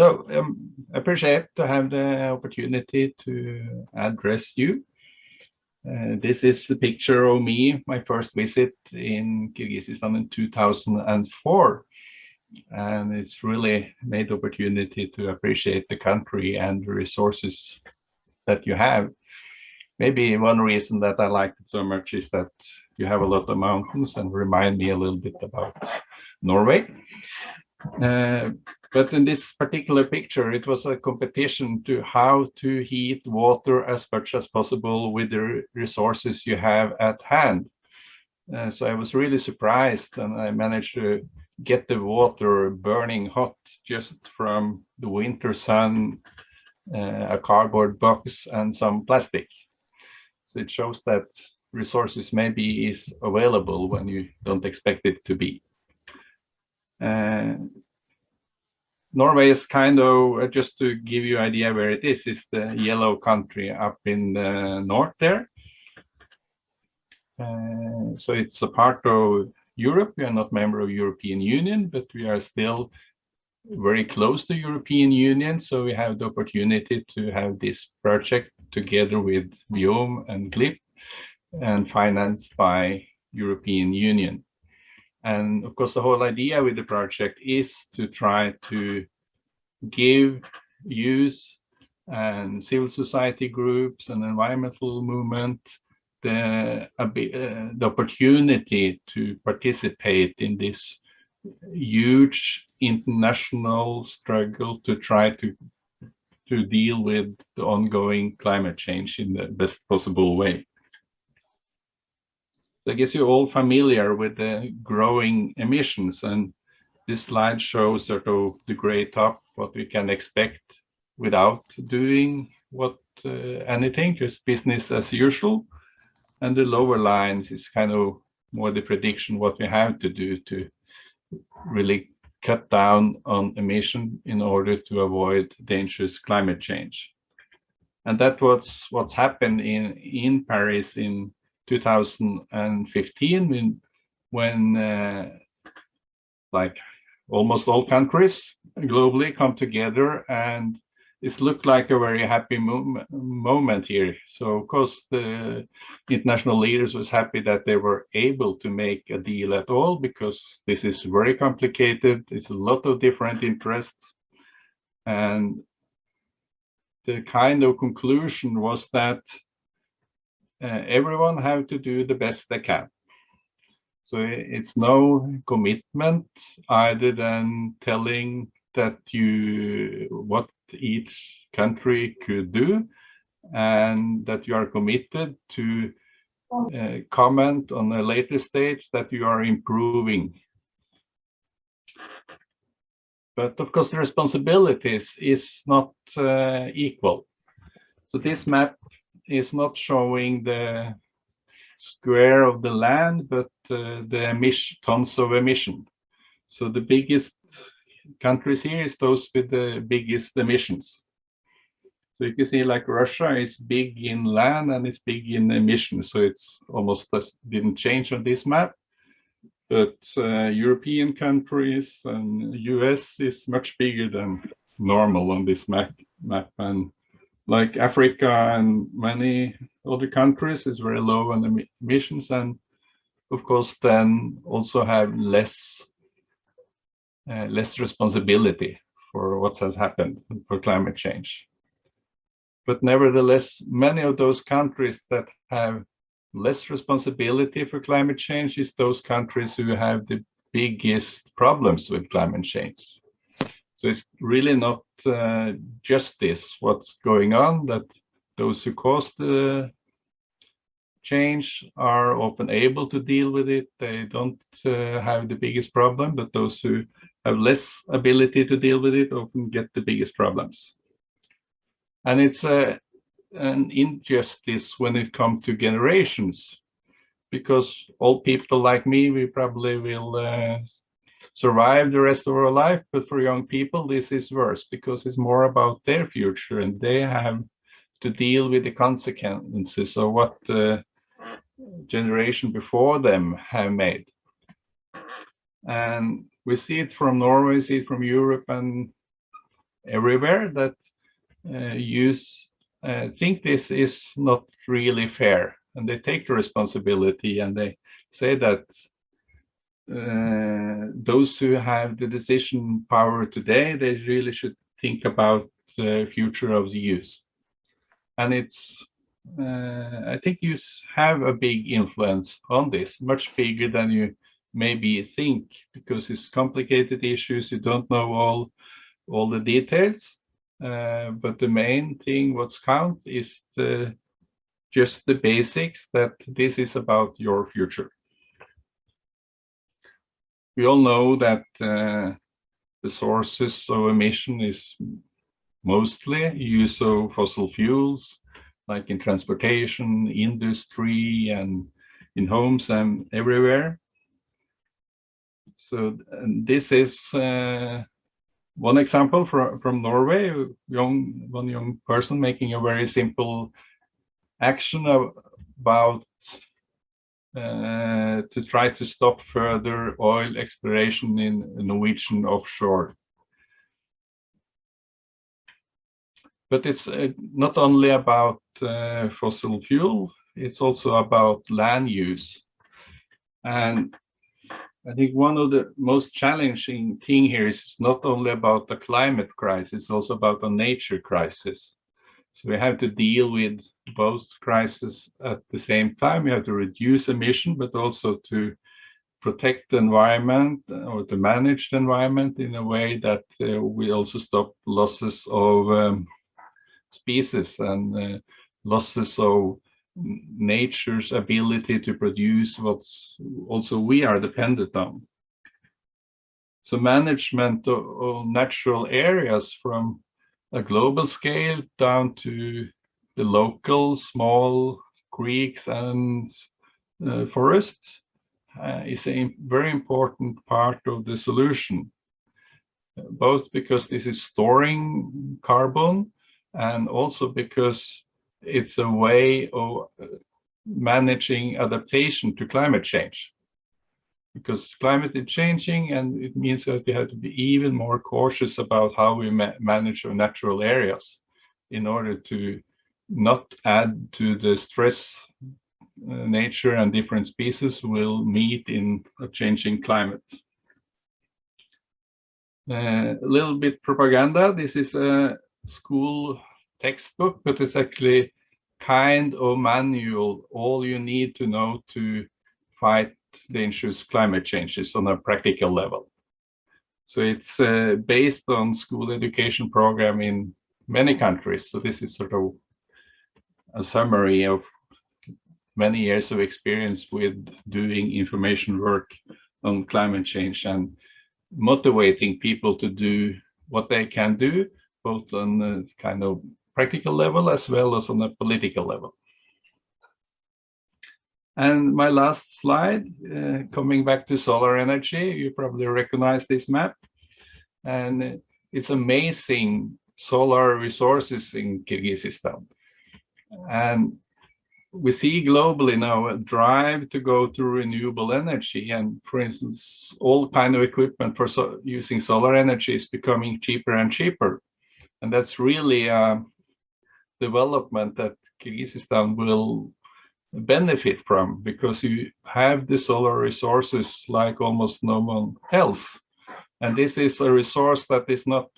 I appreciate to have the opportunity to address you. This is a picture of me, my first visit in Kyrgyzstan in 2004. And it's really made opportunity to appreciate the country and the resources that you have. Maybe one reason that I like it so much is that you have a lot of mountains and remind me a little bit about Norway. But in this particular picture, it was a competition to how to heat water as much as possible with the resources you have at hand. So I was really surprised, and I managed to get the water burning hot just from the winter sun, a cardboard box, and some plastic. So it shows that resources maybe is available when you don't expect it to be. Norway is kind of, just to give you an idea where it is the yellow country up in the north there. So it's a part of Europe. We are not member of European Union, but we are still very close to European Union. So we have the opportunity to have this project together with BIOM and CLIP and financed by European Union. And of course, the whole idea with the project is to try to give youth and civil society groups and environmental movement the opportunity to participate in this huge international struggle to try to deal with the ongoing climate change in the best possible way. I guess you're all familiar with the growing emissions, and this slide shows sort of the gray top, what we can expect without doing anything, just business as usual. And the lower lines is kind of more the prediction what we have to do to really cut down on emission in order to avoid dangerous climate change. And that's what's happened in Paris in 2015, when like almost all countries globally come together, and it's looked like a very happy moment here. So of course the international leaders was happy that they were able to make a deal at all, because this is very complicated. It's a lot of different interests, and the kind of conclusion was that everyone have to do the best they can. So it's no commitment other than telling that what each country could do, and that you are committed to comment on a later stage that you are improving. But of course the responsibilities is not equal. So this map is not showing the square of the land, but the tons of emission. So the biggest countries here is those with the biggest emissions. So you can see like Russia is big in land and it's big in emissions. So it's almost didn't change on this map. But European countries and US is much bigger than normal on this map. And like Africa and many other countries is very low on emissions, and of course then also have less responsibility for what has happened for climate change. But nevertheless, many of those countries that have less responsibility for climate change is those countries who have the biggest problems with climate change. So it's really not justice what's going on, that those who cause the change are often able to deal with it. They don't have the biggest problem, but those who have less ability to deal with it often get the biggest problems. And it's an injustice when it comes to generations, because old people like me, we probably will survive the rest of our life, but for young people this is worse, because it's more about their future and they have to deal with the consequences of what the generation before them have made. And we see it from Norway, we see it from Europe, and everywhere that think this is not really fair, and they take the responsibility and they say that those who have the decision power today, they really should think about the future of the youth. And it's I think you have a big influence on this, much bigger than you maybe think, because it's complicated issues. You don't know all the details, but the main thing what's count is just the basics, that this is about your future. We all know that the sources of emission is mostly use of fossil fuels, like in transportation, industry, and in homes and everywhere. So this is one example from Norway, one young person making a very simple action about to try to stop further oil exploration in Norwegian offshore. But it's not only about fossil fuel, it's also about land use. And I think one of the most challenging thing here is not only about the climate crisis, it's also about a nature crisis. So we have to deal with both crises at the same time. We have to reduce emission, but also to protect the environment or to manage the environment in a way that we also stop losses of species and losses of nature's ability to produce what's also we are dependent on. So management of natural areas from a global scale down to the local small creeks and forests is a very important part of the solution, both because this is storing carbon and also because it's a way of managing adaptation to climate change. Because climate is changing, and it means that we have to be even more cautious about how we manage our natural areas in order to not add to the stress nature and different species will meet in a changing climate. A little bit propaganda. This is a school textbook, but it's actually kind of manual, all you need to know to fight dangerous climate changes on a practical level. So it's based on school education program in many countries. So this is sort of a summary of many years of experience with doing information work on climate change and motivating people to do what they can do, both on a kind of practical level as well as on a political level. And my last slide, coming back to solar energy, you probably recognize this map. And it's amazing solar resources in Kyrgyzstan. And we see globally now a drive to go to renewable energy. And for instance, all kind of equipment for using solar energy is becoming cheaper and cheaper. And that's really a development that Kyrgyzstan will benefit from, because you have the solar resources like almost no one else. And this is a resource that is not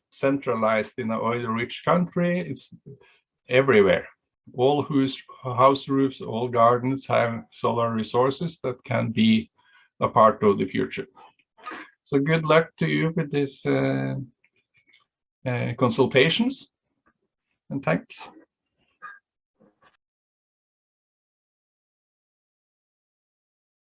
centralized in an oil-rich country. It's everywhere. All house roofs, all gardens have solar resources that can be a part of the future. So good luck to you with these consultations, and thanks.